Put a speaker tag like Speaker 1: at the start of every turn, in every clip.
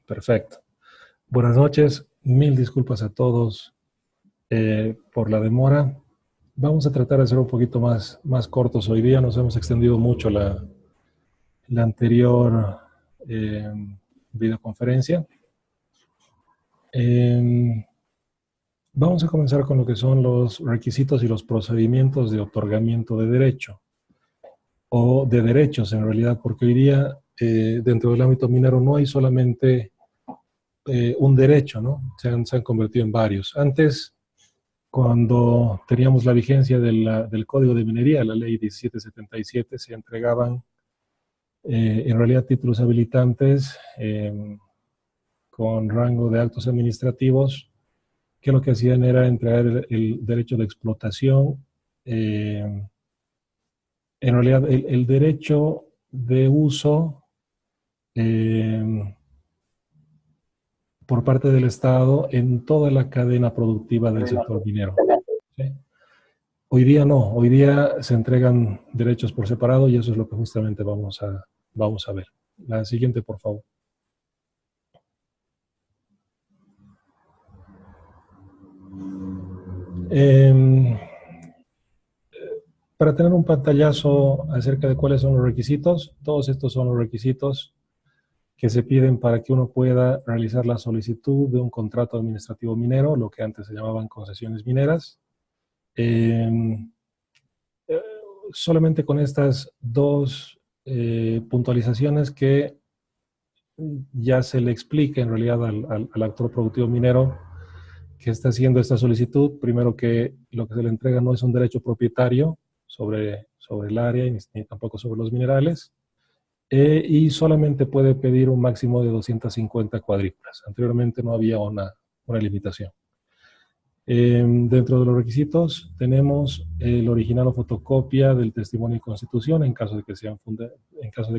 Speaker 1: Perfecto. Buenas noches. Mil disculpas a todos por la demora. Vamos a tratar de ser un poquito más cortos hoy día. Nos hemos extendido mucho la anterior videoconferencia. Vamos a comenzar con lo que son los requisitos y los procedimientos de otorgamiento de derecho, o de derechos en realidad, porque hoy día dentro del ámbito minero no hay solamente un derecho, ¿no? Se han convertido en varios. Antes, cuando teníamos la vigencia del Código de Minería, la Ley 1777, se entregaban en realidad títulos habilitantes con rango de actos administrativos, que lo que hacían era entregar el derecho de explotación, en realidad el derecho de uso por parte del Estado en toda la cadena productiva del sector minero. ¿Sí? Hoy día no, hoy día se entregan derechos por separado y eso es lo que justamente vamos a ver. La siguiente, por favor. Para tener un pantallazo acerca de cuáles son los requisitos, todos estos son los requisitos que se piden para que uno pueda realizar la solicitud de un contrato administrativo minero, lo que antes se llamaban concesiones mineras. Solamente con estas dos puntualizaciones que ya se le explica en realidad al actor productivo minero que está haciendo esta solicitud, primero que lo que se le entrega no es un derecho propietario sobre el área ni tampoco sobre los minerales, y solamente puede pedir un máximo de 250 cuadrículas. Anteriormente no había una limitación. Dentro de los requisitos tenemos el original o fotocopia del testimonio de constitución en caso de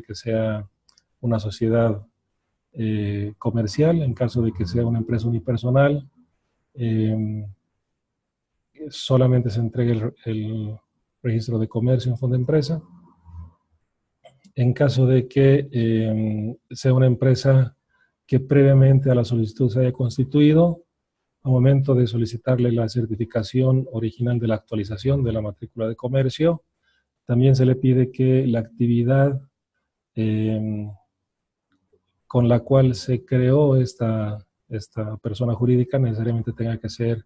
Speaker 1: que sea una sociedad comercial, en caso de que sea una empresa unipersonal, solamente se entrega el registro de comercio en Fondempresa. En caso de que sea una empresa que previamente a la solicitud se haya constituido, al momento de solicitarle la certificación original de la actualización de la matrícula de comercio, también se le pide que la actividad con la cual se creó esta persona jurídica necesariamente tenga que ser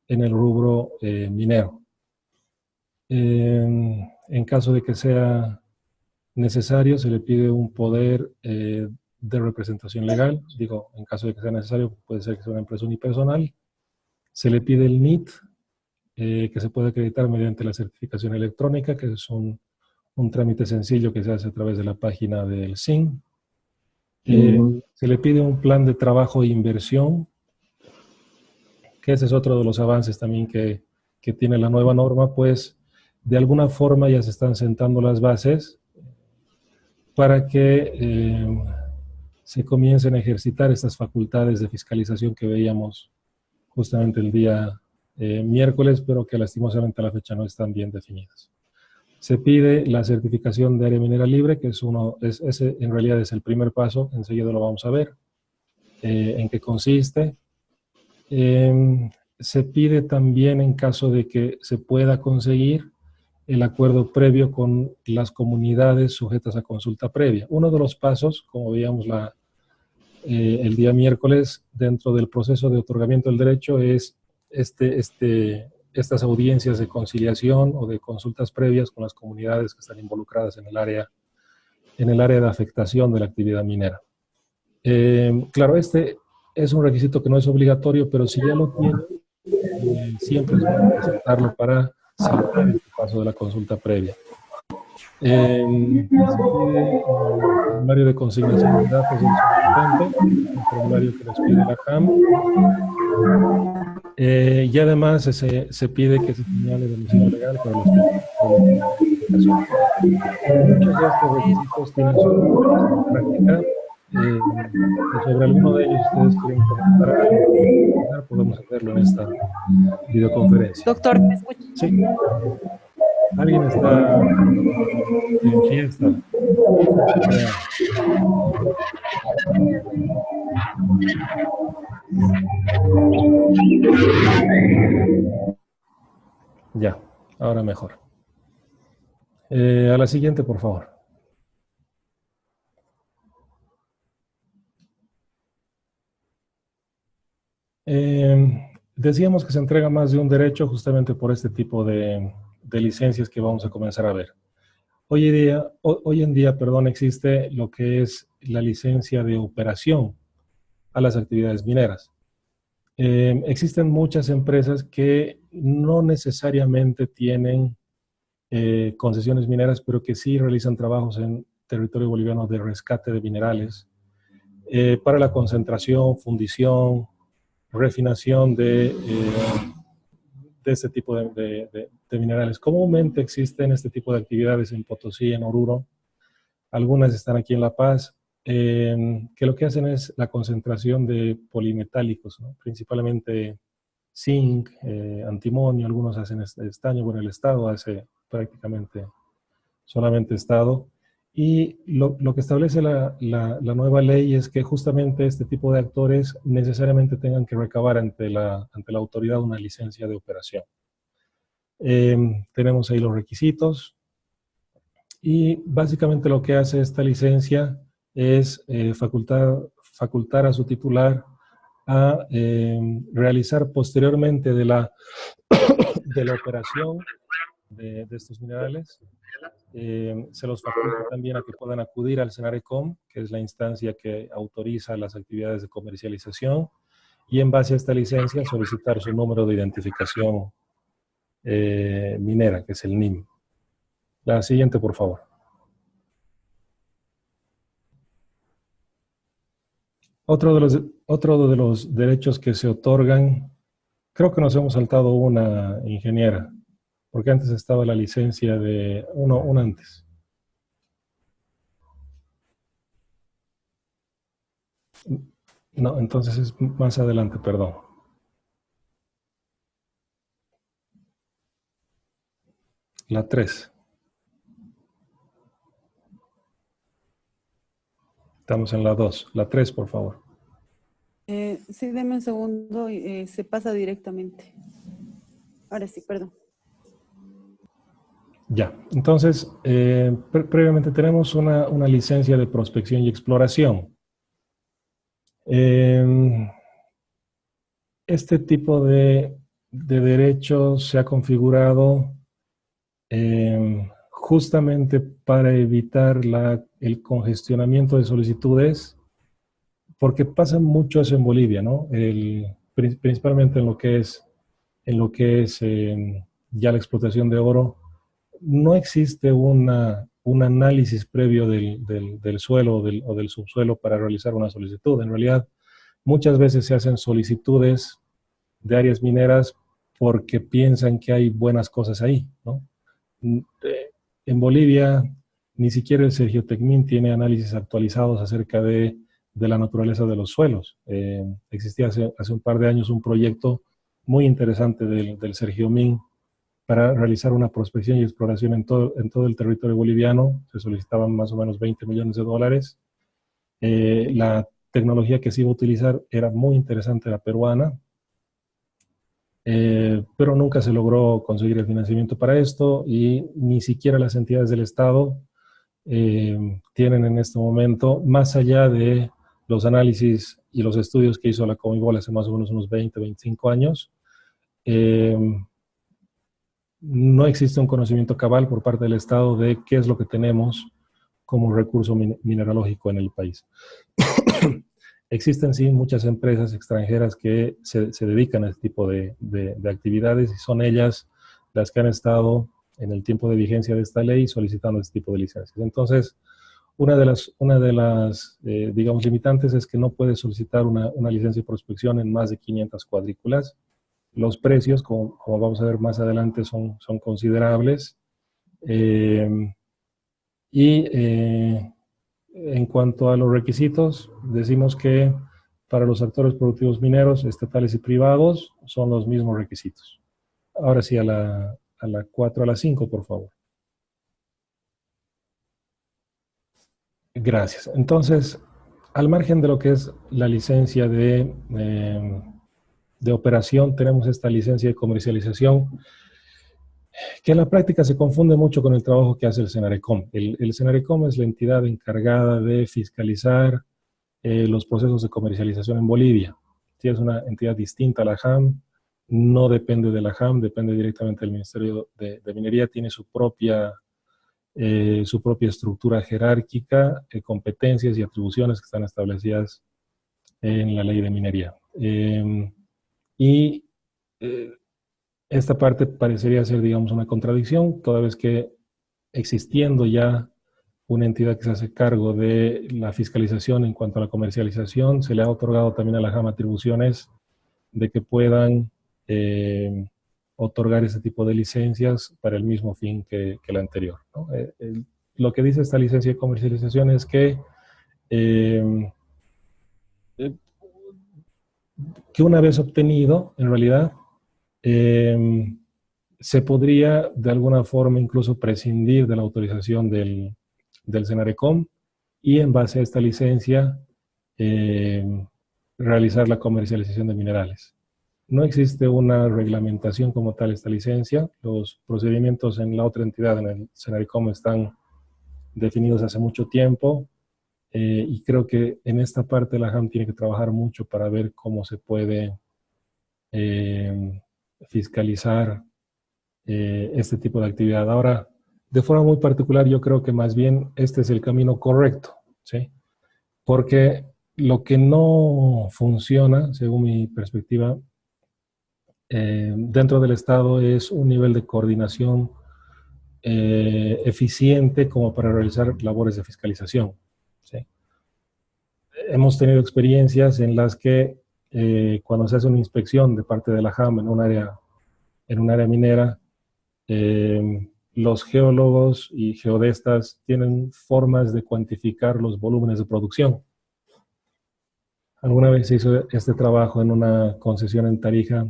Speaker 1: en el rubro minero. En caso de que sea necesario, se le pide un poder de representación legal. Digo, en caso de que sea necesario, puede ser que sea una empresa unipersonal. Se le pide el NIT, que se puede acreditar mediante la certificación electrónica, que es un trámite sencillo que se hace a través de la página del SIN. Se le pide un plan de trabajo e inversión, que ese es otro de los avances también que tiene la nueva norma, pues de alguna forma ya se están sentando las bases para que se comiencen a ejercitar estas facultades de fiscalización que veíamos justamente el día miércoles, pero que lastimosamente a la fecha no están bien definidas. Se pide la certificación de área minera libre, que ese en realidad es el primer paso, enseguida lo vamos a ver, en qué consiste. Se pide también, en caso de que se pueda conseguir, el acuerdo previo con las comunidades sujetas a consulta previa. Uno de los pasos, como veíamos el día miércoles, dentro del proceso de otorgamiento del derecho es estas audiencias de conciliación o de consultas previas con las comunidades que están involucradas en el área de afectación de la actividad minera. Claro, este es un requisito que no es obligatorio, pero si ya lo tiene, siempre es bueno presentarlo para saltar este paso de la consulta previa. Se pide un formulario de consignación de datos del solicitante, un formulario que nos pide la JAM, y además se pide que se señale domicilio legal para los identificación. Muchos de estos requisitos tienen su práctica. Sobre alguno de ellos ustedes quieren comentar algo, podemos hacerlo en esta videoconferencia.
Speaker 2: Doctor, ¿me escucha?
Speaker 1: Sí. Alguien está en fiesta. Ya, ahora mejor. A la siguiente, por favor. Decíamos que se entrega más de un derecho justamente por este tipo de licencias que vamos a comenzar a ver. Hoy en día, perdón, existe lo que es la licencia de operación a las actividades mineras. Existen muchas empresas que no necesariamente tienen concesiones mineras, pero que sí realizan trabajos en territorio boliviano de rescate de minerales para la concentración, fundición, refinación de este tipo de minerales. Comúnmente existen este tipo de actividades en Potosí, en Oruro. Algunas están aquí en La Paz, que lo que hacen es la concentración de polimetálicos, ¿no? Principalmente zinc, antimonio, algunos hacen estaño. Bueno, el Estado hace prácticamente solamente Estado. Y lo que establece la nueva ley es que justamente este tipo de actores necesariamente tengan que recabar ante la autoridad una licencia de operación. Tenemos ahí los requisitos y básicamente lo que hace esta licencia es facultar a su titular a realizar posteriormente de la operación de estos minerales. Se los faculta también a que puedan acudir al Senarecom, que es la instancia que autoriza las actividades de comercialización, y en base a esta licencia solicitar su número de identificación minera, que es el NIM. La siguiente, por favor. Otro de los derechos que se otorgan, creo que nos hemos saltado una, ingeniera, porque antes estaba la licencia de uno antes. No, entonces es más adelante, perdón. La 3. Estamos en la 2. La 3, por favor.
Speaker 2: Sí, deme un segundo y se pasa directamente. Ahora sí, perdón.
Speaker 1: Ya, entonces, previamente tenemos una licencia de prospección y exploración. Este tipo de derechos se ha configurado justamente para evitar el congestionamiento de solicitudes, porque pasa mucho eso en Bolivia, ¿no? Principalmente en lo que es ya la explotación de oro. No existe un análisis previo del suelo o del subsuelo para realizar una solicitud. En realidad, muchas veces se hacen solicitudes de áreas mineras porque piensan que hay buenas cosas ahí, ¿no? En Bolivia, ni siquiera el Sergio Tecmin tiene análisis actualizados acerca de la naturaleza de los suelos. Existía hace un par de años un proyecto muy interesante del Sergio Min para realizar una prospección y exploración en todo el territorio boliviano. Se solicitaban más o menos 20 millones de dólares. La tecnología que se iba a utilizar era muy interesante, la peruana, pero nunca se logró conseguir el financiamiento para esto y ni siquiera las entidades del Estado tienen en este momento, más allá de los análisis y los estudios que hizo la Comibol hace más o menos unos 20, 25 años, no existe un conocimiento cabal por parte del Estado de qué es lo que tenemos como recurso mineralógico en el país. Existen sí muchas empresas extranjeras que se dedican a este tipo de actividades y son ellas las que han estado en el tiempo de vigencia de esta ley solicitando este tipo de licencias. Entonces, una de las digamos, limitantes es que no puedes solicitar una licencia de prospección en más de 500 cuadrículas. Los precios, como vamos a ver más adelante, son considerables. En cuanto a los requisitos, decimos que para los actores productivos mineros, estatales y privados, son los mismos requisitos. Ahora sí, a la 4, a la 5, por favor. Gracias. Entonces, al margen de lo que es la licencia de operación, tenemos esta licencia de comercialización, que en la práctica se confunde mucho con el trabajo que hace el Senarecom. El Senarecom es la entidad encargada de fiscalizar los procesos de comercialización en Bolivia. Sí, es una entidad distinta a la JAM, no depende de la JAM, depende directamente del Ministerio de Minería, tiene su propia estructura jerárquica, competencias y atribuciones que están establecidas en la ley de minería. Y esta parte parecería ser, digamos, una contradicción, toda vez que existiendo ya una entidad que se hace cargo de la fiscalización en cuanto a la comercialización, se le ha otorgado también a la JAM atribuciones de que puedan otorgar ese tipo de licencias para el mismo fin que la anterior, ¿no? Lo que dice esta licencia de comercialización es que una vez obtenido, en realidad, se podría de alguna forma incluso prescindir de la autorización del Senarecom y en base a esta licencia realizar la comercialización de minerales. No existe una reglamentación como tal esta licencia. Los procedimientos en la otra entidad, en el Senarecom, están definidos hace mucho tiempo y creo que en esta parte la JAM tiene que trabajar mucho para ver cómo se puede fiscalizar este tipo de actividad. Ahora, de forma muy particular, yo creo que más bien este es el camino correcto, ¿sí? Porque lo que no funciona, según mi perspectiva, dentro del Estado es un nivel de coordinación eficiente como para realizar labores de fiscalización, ¿sí? Hemos tenido experiencias en las que cuando se hace una inspección de parte de la JAM en un área minera, los geólogos y geodestas tienen formas de cuantificar los volúmenes de producción. Alguna vez se hizo este trabajo en una concesión en Tarija,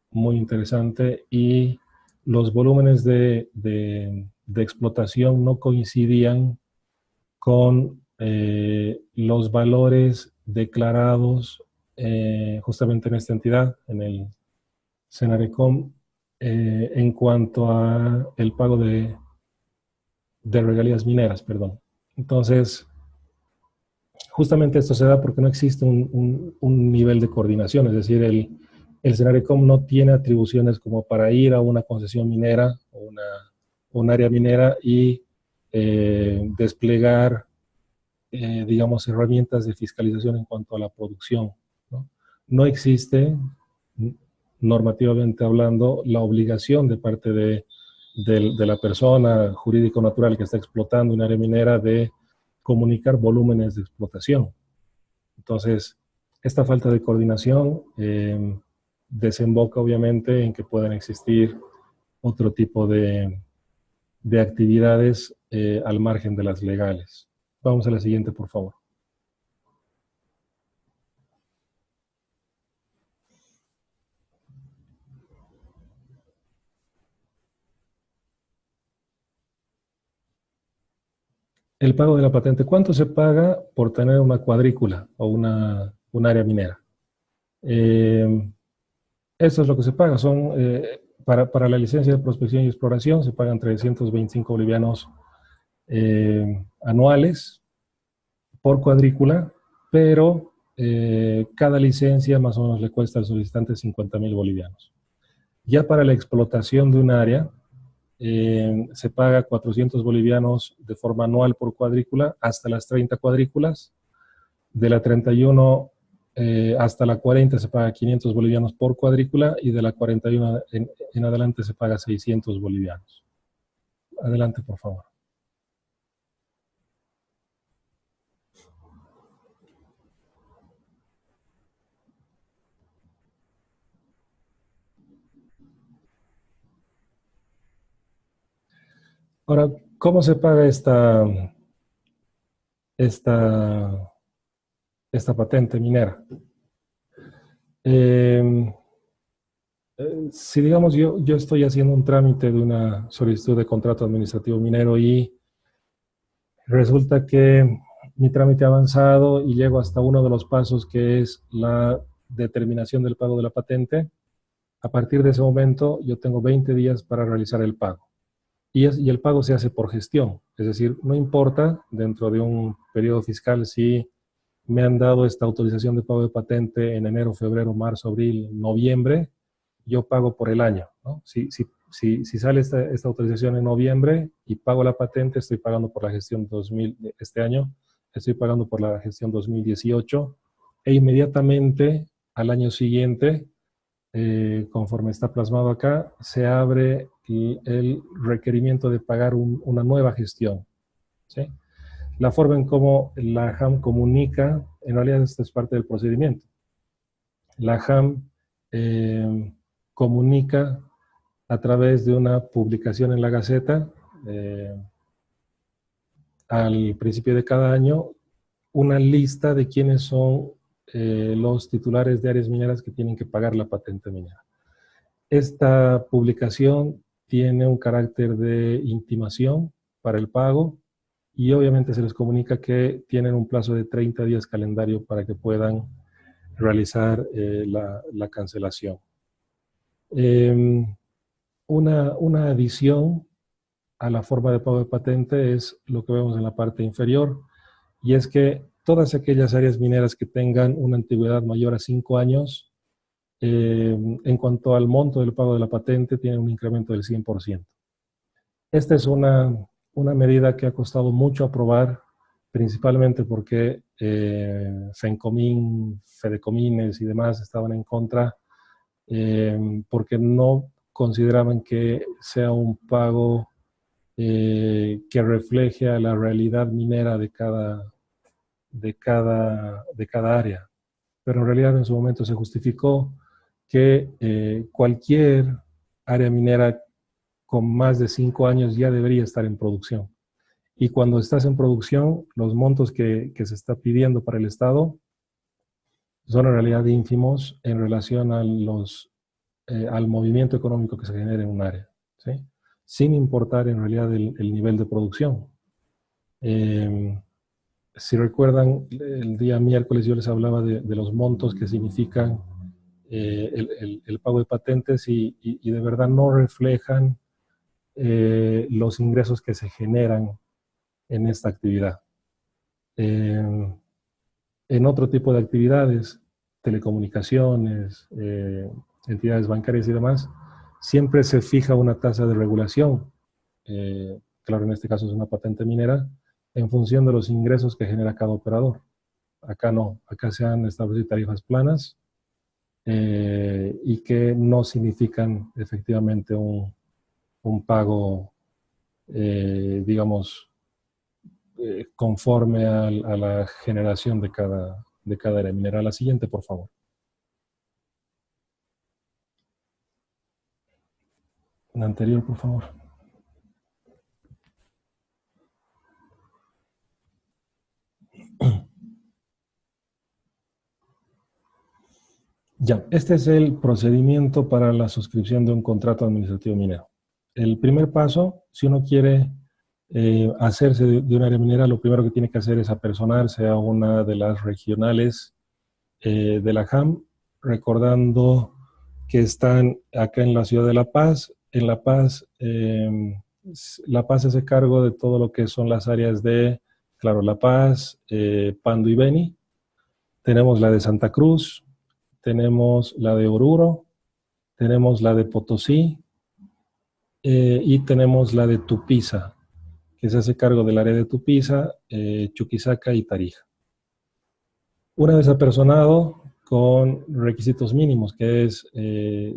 Speaker 1: muy interesante, y los volúmenes de explotación no coincidían con los valores declarados justamente en esta entidad, en el Senarecom, en cuanto a el pago de regalías mineras, perdón. Entonces, justamente esto se da porque no existe un nivel de coordinación, es decir, el Senarecom no tiene atribuciones como para ir a una concesión minera o un área minera y desplegar, digamos, herramientas de fiscalización en cuanto a la producción, ¿no? No existe, normativamente hablando, la obligación de parte de la persona jurídico-natural que está explotando un área minera de comunicar volúmenes de explotación. Entonces, esta falta de coordinación desemboca obviamente en que puedan existir otro tipo de actividades al margen de las legales. Vamos a la siguiente, por favor. El pago de la patente. ¿Cuánto se paga por tener una cuadrícula o un área minera? Esto es lo que se paga. Para la licencia de prospección y exploración se pagan 325 bolivianos anuales por cuadrícula, pero cada licencia más o menos le cuesta al solicitante 50.000 bolivianos. Ya para la explotación de un área, se paga 400 bolivianos de forma anual por cuadrícula, hasta las 30 cuadrículas. De la 31 hasta la 40 se paga 500 bolivianos por cuadrícula y de la 41 en adelante se paga 600 bolivianos. Adelante, por favor. Ahora, ¿cómo se paga esta patente minera? Si digamos yo estoy haciendo un trámite de una solicitud de contrato administrativo minero y resulta que mi trámite avanzado y llego hasta uno de los pasos que es la determinación del pago de la patente. A partir de ese momento yo tengo 20 días para realizar el pago. Y el pago se hace por gestión, es decir, no importa dentro de un periodo fiscal si me han dado esta autorización de pago de patente en enero, febrero, marzo, abril, noviembre, yo pago por el año, ¿no? Si sale esta autorización en noviembre y pago la patente, estoy pagando por la gestión 2000 de este año, estoy pagando por la gestión 2018 e inmediatamente al año siguiente, conforme está plasmado acá, se abre el requerimiento de pagar una nueva gestión, ¿sí? La forma en cómo la JAM comunica, en realidad esto es parte del procedimiento. La JAM comunica a través de una publicación en la Gaceta al principio de cada año una lista de quiénes son los titulares de áreas mineras que tienen que pagar la patente minera. Esta publicación tiene un carácter de intimación para el pago y obviamente se les comunica que tienen un plazo de 30 días calendario para que puedan realizar la cancelación. Una adición a la forma de pago de patente es lo que vemos en la parte inferior, y es que todas aquellas áreas mineras que tengan una antigüedad mayor a 5 años, en cuanto al monto del pago de la patente, tienen un incremento del 100%. Esta es una medida que ha costado mucho aprobar, principalmente porque FENCOMIN, Fedecomines y demás estaban en contra, porque no consideraban que sea un pago que refleje a la realidad minera de cada área. Pero en realidad en su momento se justificó que cualquier área minera con más de 5 años ya debería estar en producción. Y cuando estás en producción, los montos que se está pidiendo para el Estado son en realidad ínfimos en relación a al movimiento económico que se genera en un área, ¿sí? Sin importar en realidad el nivel de producción. Si recuerdan, el día miércoles yo les hablaba de los montos que significan el pago de patentes y de verdad no reflejan los ingresos que se generan en esta actividad. En otro tipo de actividades, telecomunicaciones, entidades bancarias y demás, siempre se fija una tasa de regulación, claro, en este caso es una patente minera, en función de los ingresos que genera cada operador. Acá no, acá se han establecido tarifas planas y que no significan efectivamente un pago, digamos, conforme a la generación de cada área minera. La siguiente, por favor. La anterior, por favor. Ya, este es el procedimiento para la suscripción de un contrato administrativo minero. El primer paso, si uno quiere hacerse de un área minera, lo primero que tiene que hacer es apersonarse a una de las regionales de la JAM, recordando que están acá en la ciudad de La Paz. En La Paz, La Paz se hace cargo de todo lo que son las áreas de, claro, La Paz, Pando y Beni. Tenemos la de Santa Cruz, tenemos la de Oruro, tenemos la de Potosí y tenemos la de Tupiza, que se hace cargo del área de Tupiza, Chuquisaca y Tarija. Una vez apersonado, con requisitos mínimos, que es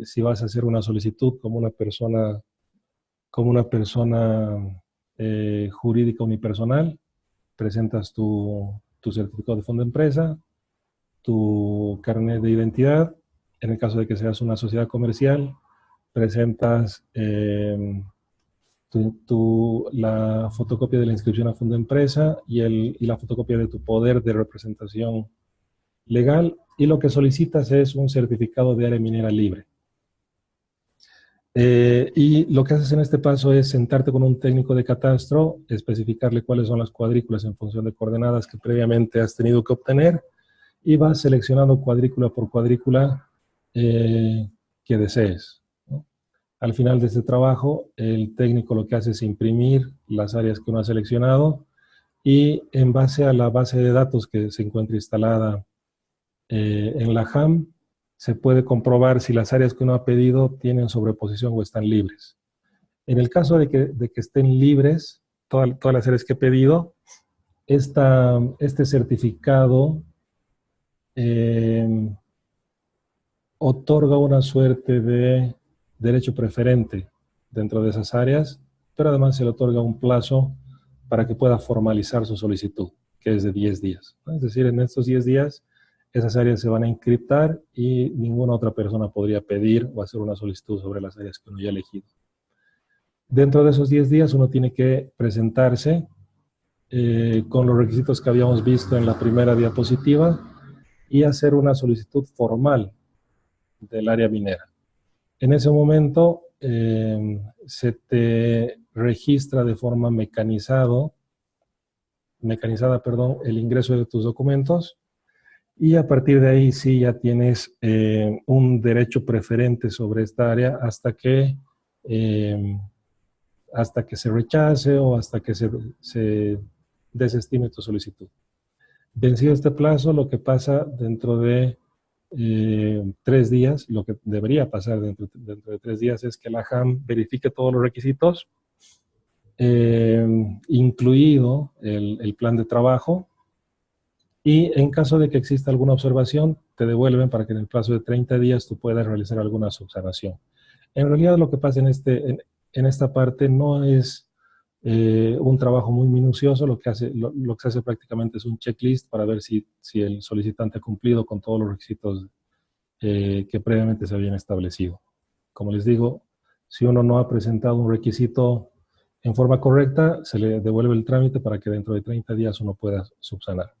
Speaker 1: si vas a hacer una solicitud como una persona jurídica unipersonal, presentas tu certificado de fondo de empresa, tu carnet de identidad. En el caso de que seas una sociedad comercial, presentas la fotocopia de la inscripción a fondo de empresa y la fotocopia de tu poder de representación legal, y lo que solicitas es un certificado de área minera libre. Y lo que haces en este paso es sentarte con un técnico de catastro, especificarle cuáles son las cuadrículas en función de coordenadas que previamente has tenido que obtener, y vas seleccionando cuadrícula por cuadrícula que desees, ¿no? Al final de este trabajo, el técnico lo que hace es imprimir las áreas que uno ha seleccionado, y en base a la base de datos que se encuentra instalada en la HAM, se puede comprobar si las áreas que uno ha pedido tienen sobreposición o están libres. En el caso de que estén libres, todas las áreas que he pedido, este certificado eh, otorga una suerte de derecho preferente dentro de esas áreas, pero además se le otorga un plazo para que pueda formalizar su solicitud, que es de 10 días, ¿no? Es decir, en estos 10 días esas áreas se van a encriptar y ninguna otra persona podría pedir o hacer una solicitud sobre las áreas que uno ya ha elegido. Dentro de esos 10 días uno tiene que presentarse con los requisitos que habíamos visto en la primera diapositiva y hacer una solicitud formal del área minera. En ese momento se te registra de forma mecanizada, el ingreso de tus documentos, y a partir de ahí sí ya tienes un derecho preferente sobre esta área hasta que se rechace o hasta que se desestime tu solicitud. Vencido este plazo, lo que pasa dentro de 3 días, lo que debería pasar dentro de 3 días es que la HAM verifique todos los requisitos, incluido el plan de trabajo, y en caso de que exista alguna observación, te devuelven para que en el plazo de 30 días tú puedas realizar alguna subsanación. En realidad lo que pasa en esta parte no es un trabajo muy minucioso. Lo que se hace prácticamente es un checklist para ver si el solicitante ha cumplido con todos los requisitos que previamente se habían establecido. Como les digo, si uno no ha presentado un requisito en forma correcta, se le devuelve el trámite para que dentro de 30 días uno pueda subsanar.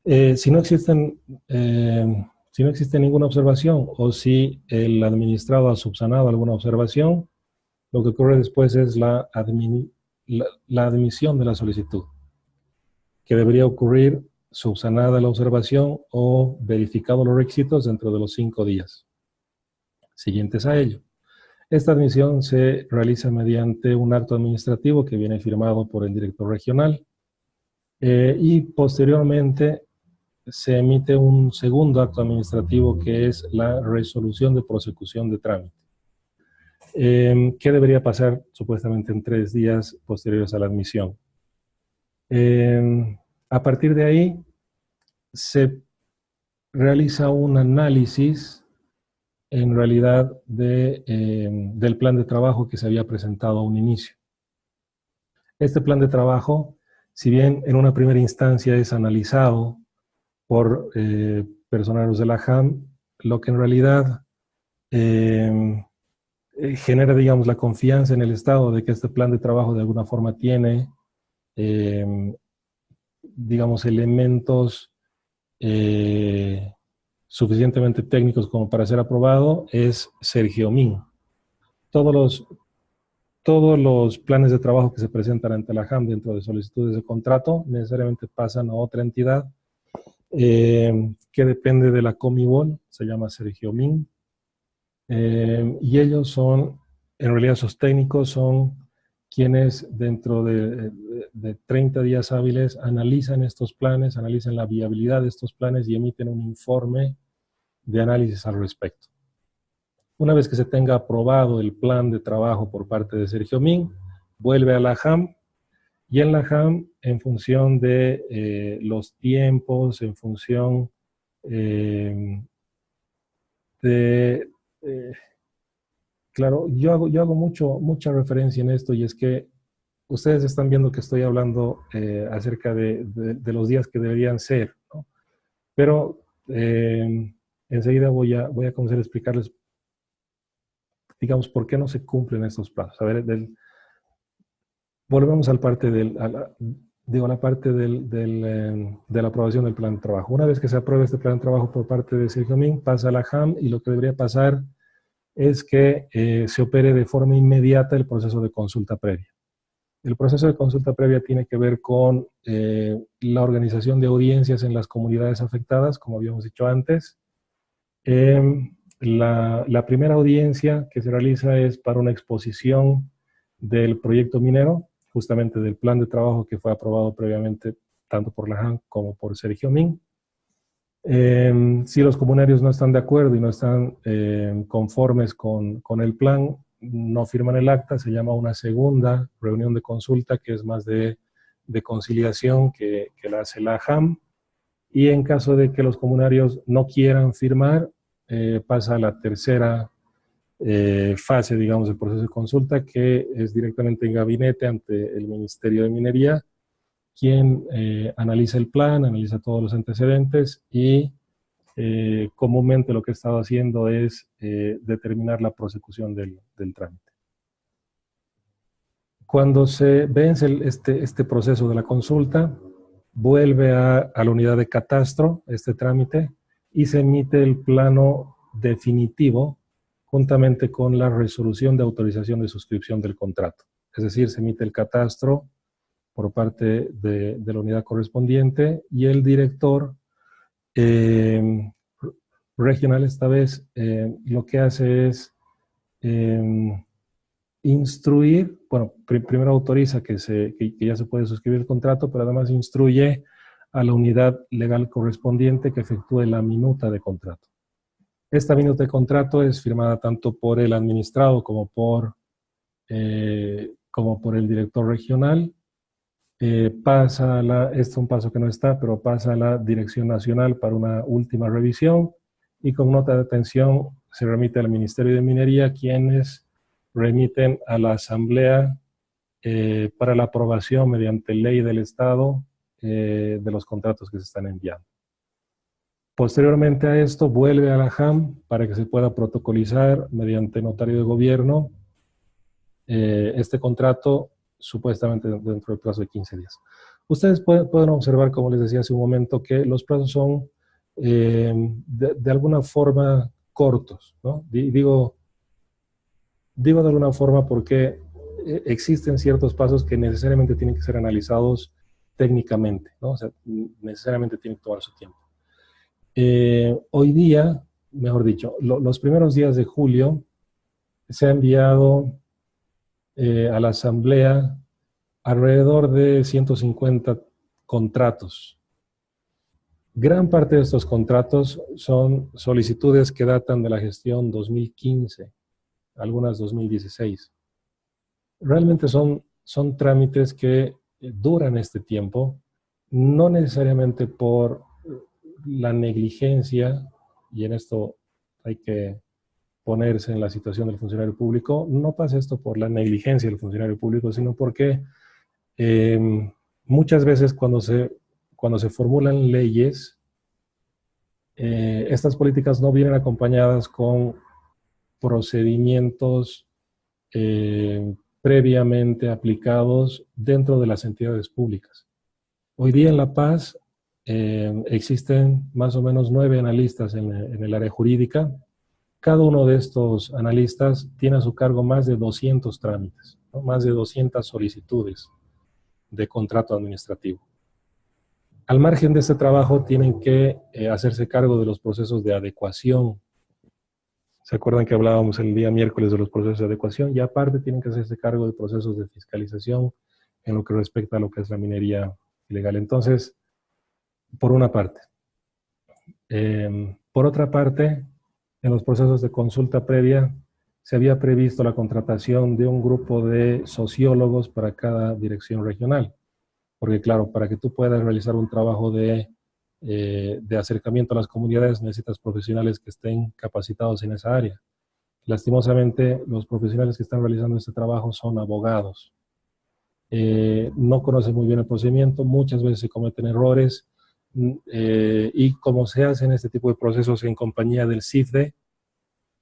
Speaker 1: Si no existe ninguna observación, o si el administrado ha subsanado alguna observación, lo que ocurre después es la admisión de la solicitud, que debería ocurrir subsanada la observación o verificado los requisitos dentro de los 5 días siguientes a ello. Esta admisión se realiza mediante un acto administrativo que viene firmado por el director regional, y posteriormente se emite un segundo acto administrativo que es la resolución de prosecución de trámite, que debería pasar supuestamente en 3 días posteriores a la admisión. A partir de ahí se realiza un análisis en realidad del plan de trabajo que se había presentado a un inicio. Este plan de trabajo, si bien en una primera instancia es analizado por personeros de la HAM, lo que en realidad genera, digamos, la confianza en el Estado de que este plan de trabajo de alguna forma tiene, digamos, elementos suficientemente técnicos como para ser aprobado, es Sergio Min. Todos los planes de trabajo que se presentan ante la HAM dentro de solicitudes de contrato necesariamente pasan a otra entidad que depende de la Comibol, se llama Sergio Min, y ellos son, en realidad sus técnicos son quienes dentro de 30 días hábiles analizan estos planes, analizan la viabilidad de estos planes y emiten un informe de análisis al respecto. Una vez que se tenga aprobado el plan de trabajo por parte de Sergio Min, vuelve a la HAM, y en la HAM, en función de los tiempos, en función claro, yo hago mucha referencia en esto, y es que ustedes están viendo que estoy hablando acerca de los días que deberían ser, ¿no? Pero enseguida voy a comenzar a explicarles, digamos, por qué no se cumplen estos plazos. A ver, volvemos a la parte de la aprobación del plan de trabajo. Una vez que se apruebe este plan de trabajo por parte de Sergio Min, pasa a la HAM, y lo que debería pasar es que se opere de forma inmediata el proceso de consulta previa. El proceso de consulta previa tiene que ver con la organización de audiencias en las comunidades afectadas, como habíamos dicho antes. La primera audiencia que se realiza es para una exposición del proyecto minero, justamente del plan de trabajo que fue aprobado previamente tanto por la JAN como por Sergio Min. Si los comunarios no están de acuerdo y no están conformes con el plan, no firman el acta, se llama una segunda reunión de consulta, que es más de conciliación que la hace la JAM, y en caso de que los comunarios no quieran firmar, pasa a la tercera fase, digamos, del proceso de consulta, que es directamente en gabinete ante el Ministerio de Minería, quien analiza el plan, analiza todos los antecedentes y comúnmente lo que he estado haciendo es determinar la prosecución del trámite. Cuando se vence este proceso de la consulta, vuelve a la unidad de catastro este trámite y se emite el plano definitivo juntamente con la resolución de autorización de suscripción del contrato. Es decir, se emite el catastro por parte de la unidad correspondiente y el director regional esta vez lo que hace es instruir, bueno, primero autoriza que ya se puede suscribir el contrato, pero además instruye a la unidad legal correspondiente que efectúe la minuta de contrato. Esta minuta de contrato es firmada tanto por el administrado como por el director regional. Este es un paso que no está, pero pasa a la Dirección Nacional para una última revisión y con nota de atención se remite al Ministerio de Minería, quienes remiten a la Asamblea para la aprobación mediante ley del Estado de los contratos que se están enviando. Posteriormente a esto vuelve a la JAM para que se pueda protocolizar mediante notario de gobierno este contrato, supuestamente dentro del plazo de 15 días. Ustedes pueden observar, como les decía hace un momento, que los plazos son de alguna forma cortos, ¿no? Digo de alguna forma porque existen ciertos pasos que necesariamente tienen que ser analizados técnicamente, ¿no? O sea, necesariamente tienen que tomar su tiempo. Hoy día, mejor dicho, los primeros días de julio se ha enviado a la Asamblea alrededor de 150 contratos. Gran parte de estos contratos son solicitudes que datan de la gestión 2015, algunas 2016. Realmente son trámites que duran este tiempo, no necesariamente por la negligencia, y en esto hay que ponerse en la situación del funcionario público, no pasa esto por la negligencia del funcionario público, sino porque muchas veces cuando se formulan leyes, estas políticas no vienen acompañadas con procedimientos previamente aplicados dentro de las entidades públicas. Hoy día en La Paz existen más o menos 9 analistas en el área jurídica. Cada uno de estos analistas tiene a su cargo más de 200 trámites, ¿no? Más de 200 solicitudes de contrato administrativo. Al margen de este trabajo tienen que hacerse cargo de los procesos de adecuación. ¿Se acuerdan que hablábamos el día miércoles de los procesos de adecuación? Y aparte tienen que hacerse cargo de procesos de fiscalización en lo que respecta a lo que es la minería ilegal. Entonces, por una parte. Por otra parte, en los procesos de consulta previa se había previsto la contratación de un grupo de sociólogos para cada dirección regional. Porque claro, para que tú puedas realizar un trabajo de acercamiento a las comunidades necesitas profesionales que estén capacitados en esa área. Lastimosamente, los profesionales que están realizando este trabajo son abogados. No conocen muy bien el procedimiento, muchas veces se cometen errores y como se hacen este tipo de procesos en compañía del CIFDE,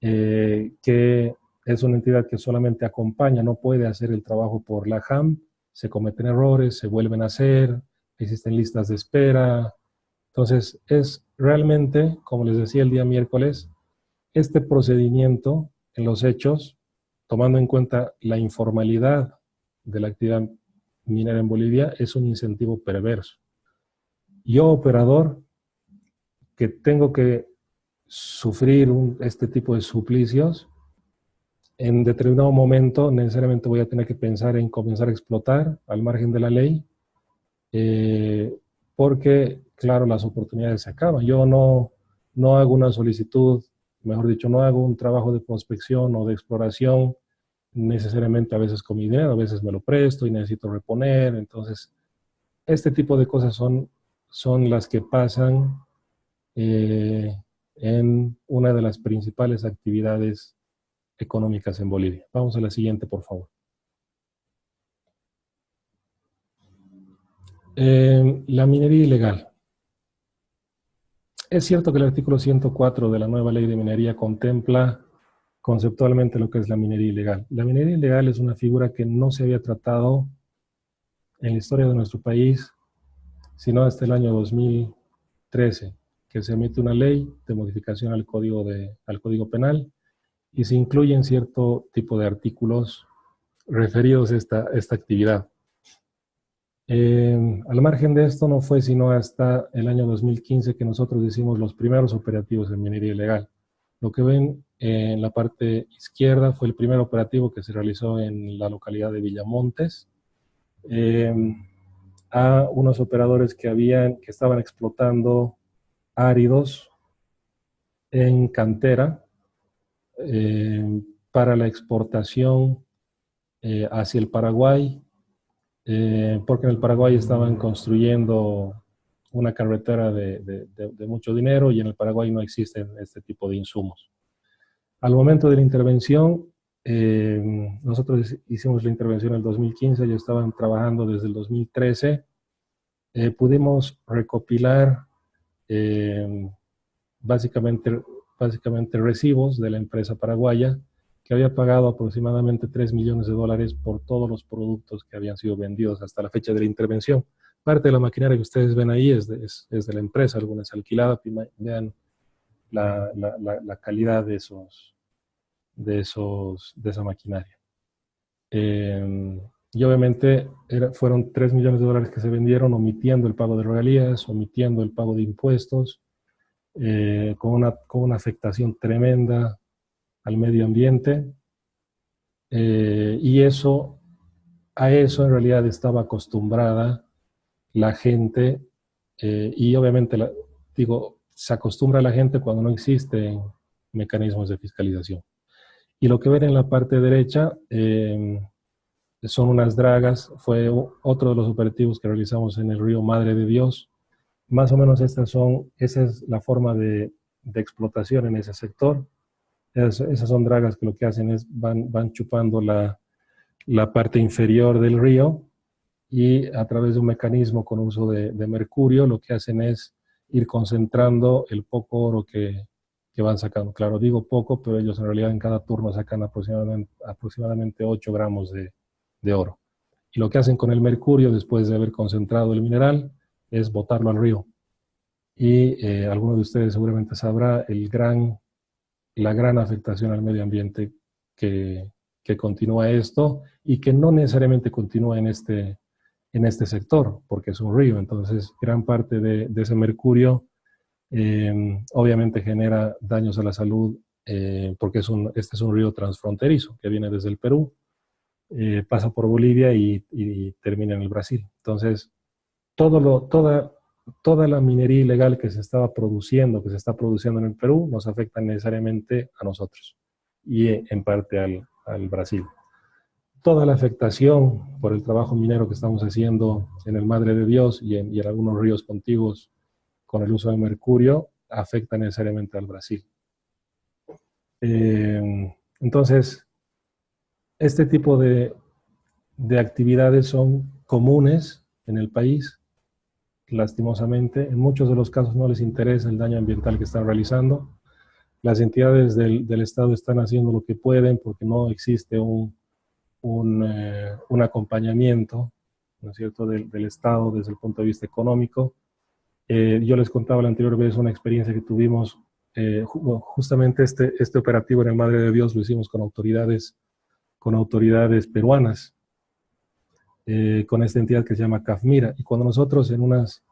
Speaker 1: que es una entidad que solamente acompaña, no puede hacer el trabajo por la JAM, se cometen errores, se vuelven a hacer, existen listas de espera. Entonces, es realmente, como les decía el día miércoles, este procedimiento en los hechos, tomando en cuenta la informalidad de la actividad minera en Bolivia, es un incentivo perverso. Yo, operador, que tengo que sufrir este tipo de suplicios, en determinado momento necesariamente voy a tener que pensar en comenzar a explotar al margen de la ley, porque, claro, las oportunidades se acaban. Yo no hago una solicitud, mejor dicho, no hago un trabajo de prospección o de exploración necesariamente a veces con mi dinero, a veces me lo presto y necesito reponer. Entonces, este tipo de cosas son las que pasan en una de las principales actividades económicas en Bolivia. Vamos a la siguiente, por favor. La minería ilegal. Es cierto que el artículo 104 de la nueva ley de minería contempla conceptualmente lo que es la minería ilegal. La minería ilegal es una figura que no se había tratado en la historia de nuestro país, sino hasta el año 2013, que se emite una ley de modificación al Código Penal y se incluyen cierto tipo de artículos referidos a esta actividad. Al margen de esto, no fue sino hasta el año 2015 que nosotros hicimos los primeros operativos en minería ilegal. Lo que ven en la parte izquierda fue el primer operativo que se realizó en la localidad de Villamontes, a unos operadores que estaban explotando áridos en cantera para la exportación hacia el Paraguay, porque en el Paraguay estaban construyendo una carretera de mucho dinero y en el Paraguay no existen este tipo de insumos. Al momento de la intervención, nosotros hicimos la intervención en el 2015, ellos estaban trabajando desde el 2013, pudimos recopilar básicamente recibos de la empresa paraguaya que había pagado aproximadamente $3 millones por todos los productos que habían sido vendidos hasta la fecha de la intervención. Parte de la maquinaria que ustedes ven ahí es de la empresa, algunas alquiladas. Vean la calidad de esa maquinaria. Y obviamente fueron $3 millones que se vendieron omitiendo el pago de regalías, omitiendo el pago de impuestos, con una afectación tremenda al medio ambiente, y a eso en realidad estaba acostumbrada la gente, y obviamente, se acostumbra la gente cuando no existen mecanismos de fiscalización. Y lo que ven en la parte derecha son unas dragas, fue otro de los operativos que realizamos en el río Madre de Dios. Más o menos esa es la forma de explotación en ese sector. Esas son dragas que lo que hacen es van chupando la parte inferior del río y a través de un mecanismo con uso de mercurio lo que hacen es ir concentrando el poco oro que van sacando. Claro, digo poco, pero ellos en realidad en cada turno sacan aproximadamente 8 gramos de oro. Y lo que hacen con el mercurio después de haber concentrado el mineral es botarlo al río. Y alguno de ustedes seguramente sabrá la gran afectación al medio ambiente que continúa esto y que no necesariamente continúa en este sector, porque es un río. Entonces, gran parte de ese mercurio obviamente genera daños a la salud, porque este es un río transfronterizo que viene desde el Perú, pasa por Bolivia y termina en el Brasil. Entonces, toda la minería ilegal que se está produciendo en el Perú, nos afecta necesariamente a nosotros y en parte al Brasil. Toda la afectación por el trabajo minero que estamos haciendo en el Madre de Dios y en algunos ríos contiguos con el uso de mercurio afecta necesariamente al Brasil. Entonces, este tipo de actividades son comunes en el país. Lastimosamente, en muchos de los casos no les interesa el daño ambiental que están realizando. Las entidades del Estado están haciendo lo que pueden porque no existe un acompañamiento, ¿no es cierto?, del Estado desde el punto de vista económico. Yo les contaba la anterior vez una experiencia que tuvimos justamente este operativo en el Madre de Dios lo hicimos con autoridades peruanas, con esta entidad que se llama CAFMIRA. Y cuando nosotros en unas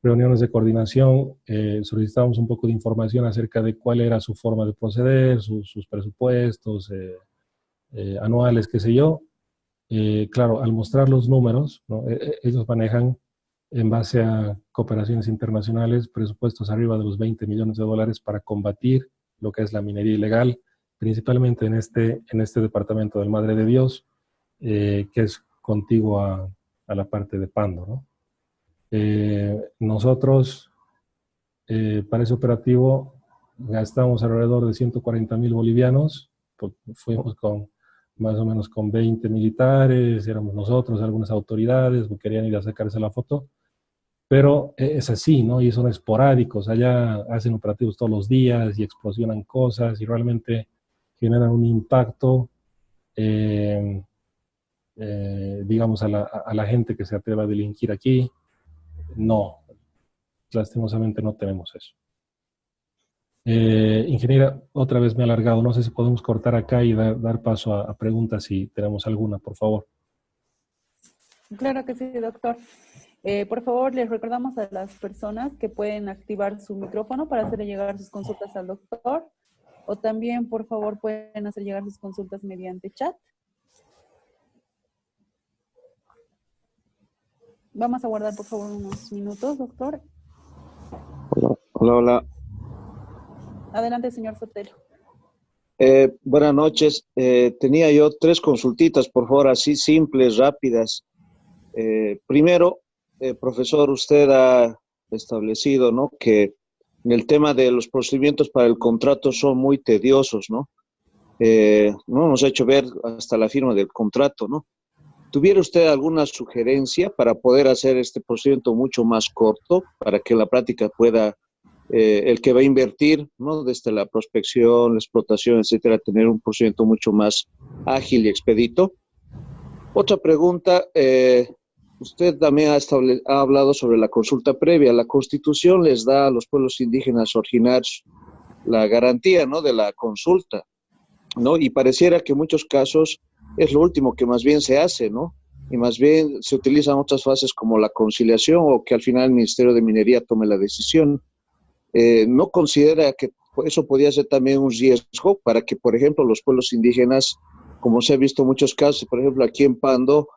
Speaker 1: reuniones de coordinación solicitábamos un poco de información acerca de cuál era su forma de proceder, sus presupuestos anuales, qué sé yo, claro, al mostrar los números, ¿no? Ellos manejan en base a cooperaciones internacionales presupuestos arriba de los 20 millones de dólares para combatir lo que es la minería ilegal, principalmente en este departamento del Madre de Dios, que es contiguo a la parte de Pando, ¿no? Nosotros, para ese operativo, gastamos alrededor de 140.000 bolivianos, fuimos con más o menos con 20 militares, éramos nosotros, algunas autoridades, que querían ir a sacarse la foto, pero es así, ¿no? Y son esporádicos, allá hacen operativos todos los días y explosionan cosas y realmente generan un impacto, eh, digamos, a la gente que se atreva a delinquir aquí. No, lastimosamente no tenemos eso. Ingeniera, otra vez me he alargado, no sé si podemos cortar acá y dar paso a preguntas si tenemos alguna, por favor.
Speaker 2: Claro que sí, doctor. Por favor, les recordamos a las personas que pueden activar su micrófono para hacerle llegar sus consultas al doctor, o también, por favor, pueden hacer llegar sus consultas mediante chat. Vamos a guardar, por favor, unos minutos, doctor.
Speaker 3: Hola, hola, hola.
Speaker 2: Adelante, señor Sotelo.
Speaker 3: Buenas noches. Tenía yo 3 consultitas, por favor, así simples, rápidas. Primero, profesor, usted ha establecido, ¿no?, que el tema de los procedimientos para el contrato son muy tediosos, ¿no? No hemos hecho ver hasta la firma del contrato, ¿no? ¿Tuviera usted alguna sugerencia para poder hacer este procedimiento mucho más corto, para que en la práctica pueda el que va a invertir, ¿no?, desde la prospección, la explotación, etcétera, tener un procedimiento mucho más ágil y expedito? Otra pregunta, usted también ha hablado sobre la consulta previa. La Constitución les da a los pueblos indígenas originarios la garantía, ¿no?, de la consulta, ¿no? Y pareciera que en muchos casos es lo último que más bien se hace, ¿no? Y más bien se utilizan otras fases como la conciliación o que al final el Ministerio de Minería tome la decisión. ¿No considera que eso podría ser también un riesgo para que, por ejemplo, los pueblos indígenas, como se ha visto en muchos casos, por ejemplo, aquí en Pando,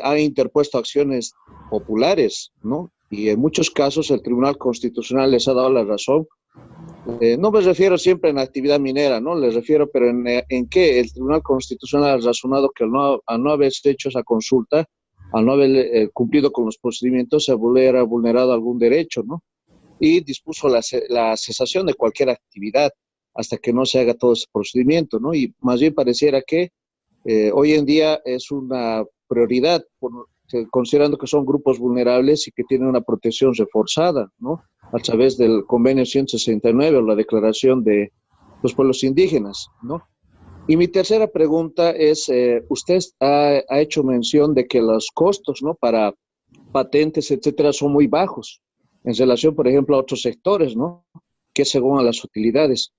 Speaker 3: han interpuesto acciones populares, ¿no? Y en muchos casos el Tribunal Constitucional les ha dado la razón. No me refiero siempre en la actividad minera, ¿no? Les refiero, pero en qué el Tribunal Constitucional ha razonado que al no haber hecho esa consulta, al no haber cumplido con los procedimientos, se hubiera vulnerado algún derecho, ¿no? Y dispuso la cesación de cualquier actividad hasta que no se haga todo ese procedimiento, ¿no? Y más bien pareciera que hoy en día es una prioridad, considerando que son grupos vulnerables y que tienen una protección reforzada, ¿no?, a través del convenio 169 o la declaración de los pueblos indígenas, ¿no? Y mi tercera pregunta es, usted ha hecho mención de que los costos, ¿no?, para patentes, etcétera, son muy bajos en relación, por ejemplo, a otros sectores, ¿no?, que según a las utilidades.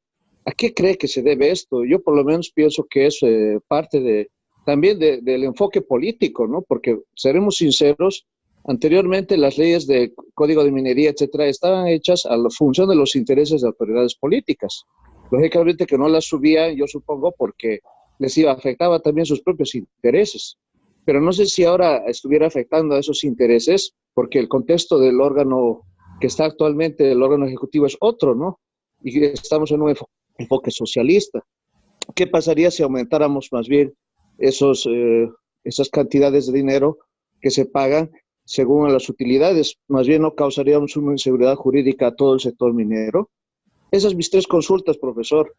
Speaker 3: ¿A qué cree que se debe esto? Yo por lo menos pienso que es parte también del enfoque político, ¿no? Porque seremos sinceros, anteriormente las leyes de Código de Minería, etcétera, estaban hechas a la función de los intereses de autoridades políticas. Lógicamente que no las subían, yo supongo, porque afectaba también sus propios intereses. Pero no sé si ahora estuviera afectando a esos intereses, porque el contexto del órgano que está actualmente, el órgano ejecutivo, es otro, ¿no? Y estamos en un enfoque socialista. ¿Qué pasaría si aumentáramos más bien esas cantidades de dinero que se pagan según las utilidades? Más bien no causaríamos una inseguridad jurídica a todo el sector minero. Esas mis 3 consultas, profesor.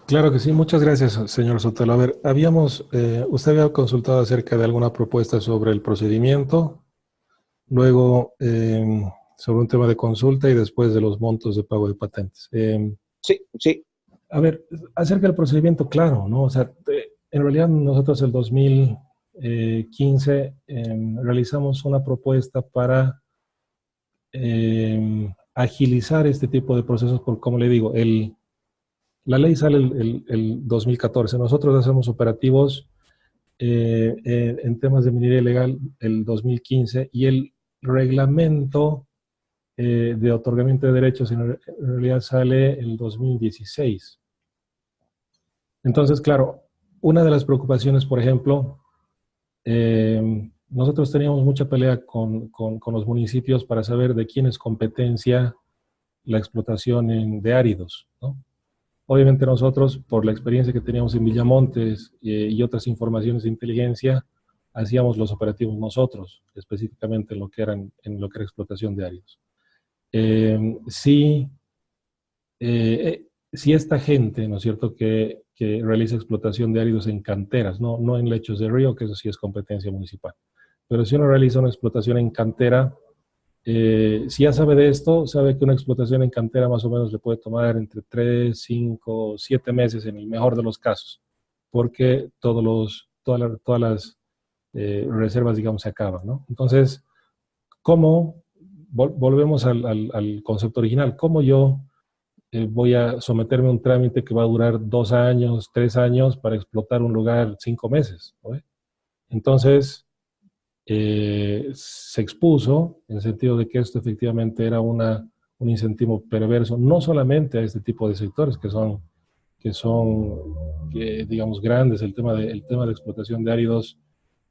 Speaker 1: Claro que sí, muchas gracias, señor Sotelo. A ver, usted había consultado acerca de alguna propuesta sobre el procedimiento, luego sobre un tema de consulta y después de los montos de pago de patentes.
Speaker 3: Sí, sí.
Speaker 1: A ver, acerca del procedimiento, claro, ¿no? O sea, en realidad nosotros el 2015 realizamos una propuesta para agilizar este tipo de procesos, porque como le digo, la ley sale el 2014. Nosotros hacemos operativos en temas de minería ilegal el 2015 y el reglamento de otorgamiento de derechos en realidad sale el 2016. Entonces, claro, una de las preocupaciones, por ejemplo, nosotros teníamos mucha pelea con los municipios para saber de quién es competencia la explotación de áridos, ¿no? Obviamente nosotros, por la experiencia que teníamos en Villamontes y otras informaciones de inteligencia, hacíamos los operativos nosotros, específicamente en lo que era explotación de áridos. Sí, si esta gente, ¿no es cierto?, que realiza explotación de áridos en canteras, no en lechos de río, que eso sí es competencia municipal. Pero si uno realiza una explotación en cantera, si ya sabe de esto, sabe que una explotación en cantera más o menos le puede tomar entre 3, 5, 7 meses en el mejor de los casos, porque todas las reservas, digamos, se acaban, ¿no? Entonces, ¿cómo? Volvemos al concepto original. ¿Cómo yo voy a someterme a un trámite que va a durar 2 años, 3 años para explotar un lugar 5 meses, ¿no? Entonces, se expuso en el sentido de que esto efectivamente era un incentivo perverso, no solamente a este tipo de sectores digamos, grandes. El tema de explotación de áridos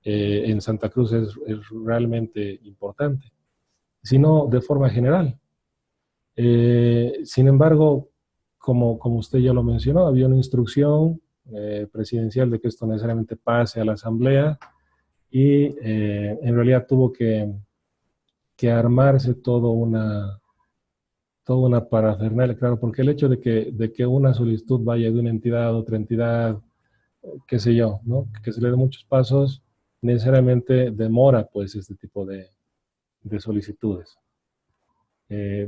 Speaker 1: en Santa Cruz es realmente importante, sino de forma general. Sin embargo, como usted ya lo mencionó, había una instrucción presidencial de que esto necesariamente pase a la Asamblea y en realidad tuvo que armarse toda una parafernalia, claro, porque el hecho de que una solicitud vaya de una entidad a otra entidad, qué sé yo, ¿no?, que se le den muchos pasos, necesariamente demora pues este tipo de solicitudes.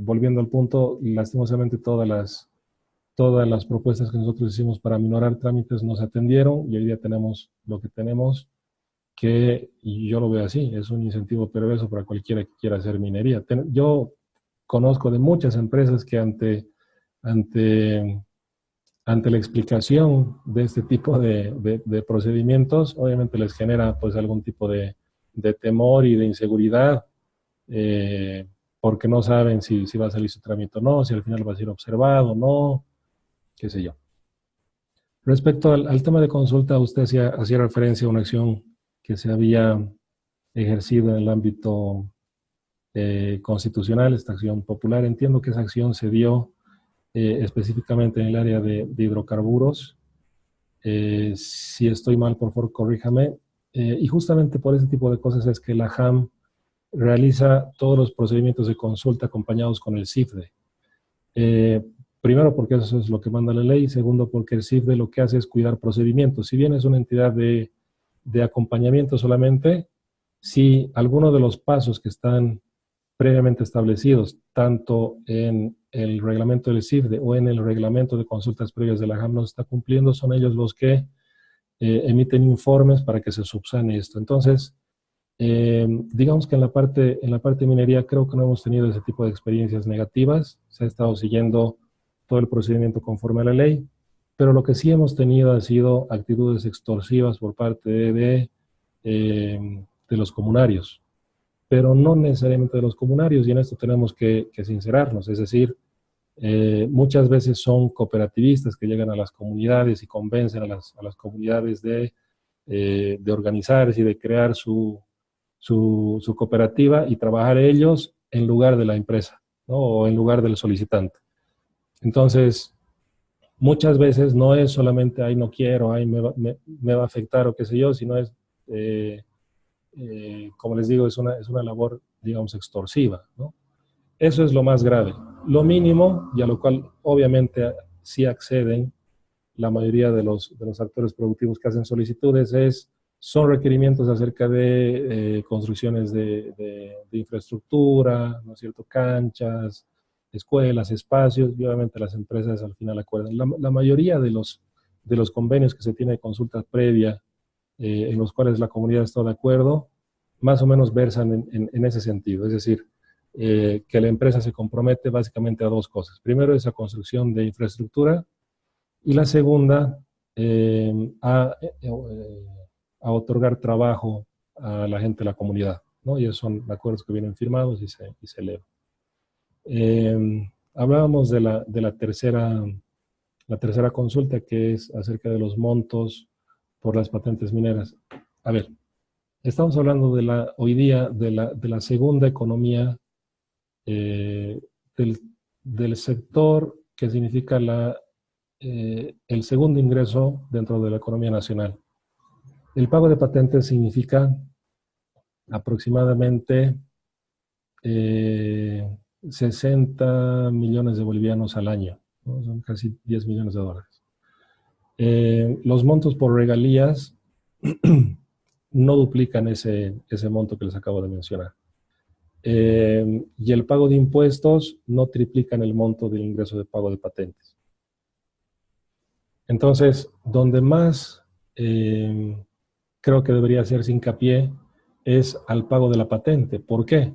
Speaker 1: Volviendo al punto, lastimosamente todas las propuestas que nosotros hicimos para minorar trámites no se atendieron y hoy día tenemos lo que tenemos, que, y yo lo veo así, es un incentivo perverso para cualquiera que quiera hacer minería. Yo conozco de muchas empresas que ante la explicación de este tipo de procedimientos, obviamente les genera pues algún tipo de temor y de inseguridad, porque no saben si va a salir su trámite o no, si al final va a ser observado o no, qué sé yo. Respecto al tema de consulta, usted hacía referencia a una acción que se había ejercido en el ámbito constitucional, esta acción popular. Entiendo que esa acción se dio específicamente en el área de hidrocarburos. Si estoy mal, por favor, corríjame. Y justamente por ese tipo de cosas es que la JAM realiza todos los procedimientos de consulta acompañados con el CIFDE. Primero, porque eso es lo que manda la ley. Segundo, porque el CIFDE lo que hace es cuidar procedimientos. Si bien es una entidad de acompañamiento solamente, si alguno de los pasos que están previamente establecidos, tanto en el reglamento del CIFDE o en el reglamento de consultas previas de la JAM no se está cumpliendo, son ellos los que emiten informes para que se subsane esto. Entonces, digamos que en la parte de minería creo que no hemos tenido ese tipo de experiencias negativas, se ha estado siguiendo todo el procedimiento conforme a la ley, pero lo que sí hemos tenido ha sido actitudes extorsivas por parte de los comunarios, pero no necesariamente de los comunarios, y en esto tenemos que sincerarnos, es decir, muchas veces son cooperativistas que llegan a las comunidades y convencen a las comunidades de organizarse y de crear su cooperativa y trabajar ellos en lugar de la empresa, ¿no?, o en lugar del solicitante. Entonces, muchas veces no es solamente, ay, no quiero, ay, me va a afectar o qué sé yo, sino es, como les digo, es una labor, digamos, extorsiva, ¿no? Eso es lo más grave. Lo mínimo, y a lo cual obviamente sí acceden la mayoría de los actores productivos que hacen solicitudes, son requerimientos acerca de construcciones de infraestructura, ¿no es cierto?, canchas, escuelas, espacios, y obviamente las empresas al final acuerdan. La mayoría de los convenios que se tiene de consulta previa, en los cuales la comunidad está de acuerdo, más o menos versan en ese sentido. Es decir, que la empresa se compromete básicamente a dos cosas. Primero es la construcción de infraestructura y la segunda a otorgar trabajo a la gente de la comunidad, ¿no? Y esos son acuerdos que vienen firmados y se elevan. Hablábamos de la tercera consulta, que es acerca de los montos por las patentes mineras. A ver, estamos hablando hoy día de la segunda economía del sector que significa el segundo ingreso dentro de la economía nacional. El pago de patentes significa aproximadamente 60 millones de bolivianos al año, ¿no? Son casi 10 millones de dólares. Los montos por regalías no duplican ese monto que les acabo de mencionar. Y el pago de impuestos no triplican el monto del ingreso de pago de patentes. Entonces, donde más creo que debería hacerse hincapié es al pago de la patente. ¿Por qué?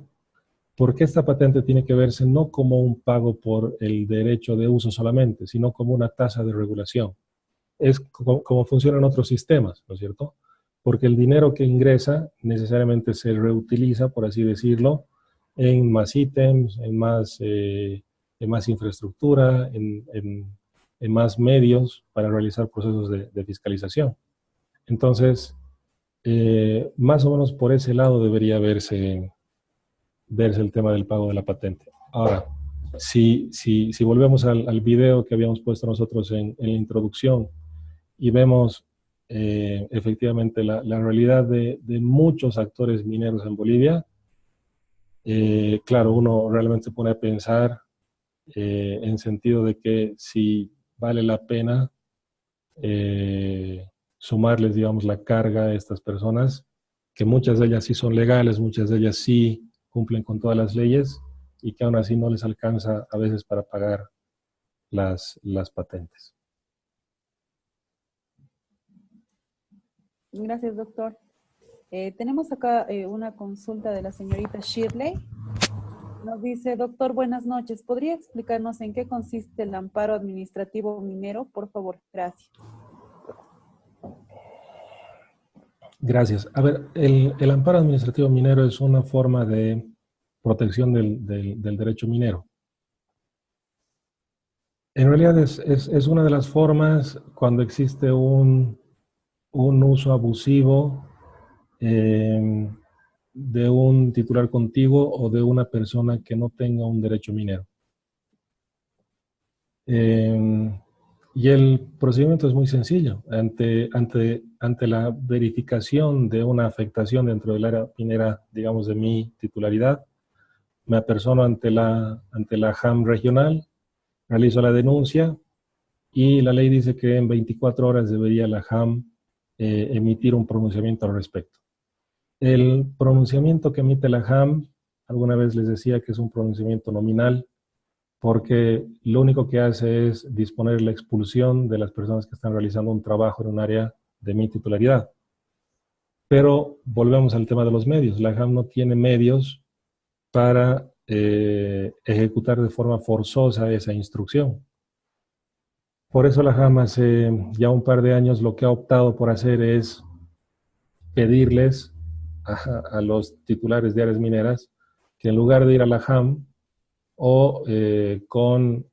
Speaker 1: Porque esta patente tiene que verse no como un pago por el derecho de uso solamente, sino como una tasa de regulación. Es como funcionan otros sistemas, ¿no es cierto? Porque el dinero que ingresa necesariamente se reutiliza, por así decirlo, en más ítems, en más infraestructura, en más medios para realizar procesos de fiscalización. Entonces, más o menos por ese lado debería verse el tema del pago de la patente. Ahora, si volvemos al video que habíamos puesto nosotros en la introducción y vemos efectivamente la realidad de muchos actores mineros en Bolivia, claro, uno realmente se pone a pensar en sentido de que si vale la pena sumarles, digamos, la carga a estas personas, que muchas de ellas sí son legales, muchas de ellas sí cumplen con todas las leyes y que aún así no les alcanza a veces para pagar las patentes.
Speaker 2: Gracias, doctor. Tenemos acá una consulta de la señorita Shirley. Nos dice, doctor, buenas noches. ¿Podría explicarnos en qué consiste el amparo administrativo minero? Por favor, gracias.
Speaker 1: Gracias. A ver, el amparo administrativo minero es una forma de protección del derecho minero. En realidad es una de las formas cuando existe un uso abusivo de un titular contiguo o de una persona que no tenga un derecho minero. Y el procedimiento es muy sencillo. Ante la verificación de una afectación dentro del área minera, digamos, de mi titularidad, me apersono ante la JAM regional, realizo la denuncia y la ley dice que en 24 horas debería la JAM emitir un pronunciamiento al respecto. El pronunciamiento que emite la JAM, alguna vez les decía que es un pronunciamiento nominal, porque lo único que hace es disponer la expulsión de las personas que están realizando un trabajo en un área de mi titularidad. Pero volvemos al tema de los medios. La JAM no tiene medios para ejecutar de forma forzosa esa instrucción. Por eso la JAM hace ya un par de años lo que ha optado por hacer es pedirles a los titulares de áreas mineras que en lugar de ir a la JAM o con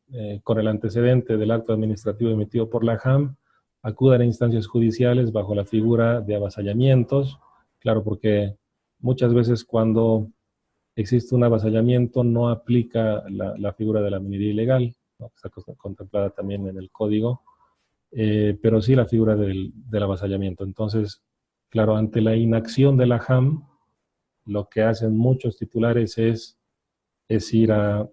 Speaker 1: el antecedente del acto administrativo emitido por la JAM, acudan a instancias judiciales bajo la figura de avasallamientos. Claro, porque muchas veces cuando existe un avasallamiento no aplica la figura de la minería ilegal, ¿no? Está contemplada también en el código, pero sí la figura del avasallamiento. Entonces, claro, ante la inacción de la JAM, lo que hacen muchos titulares es ir a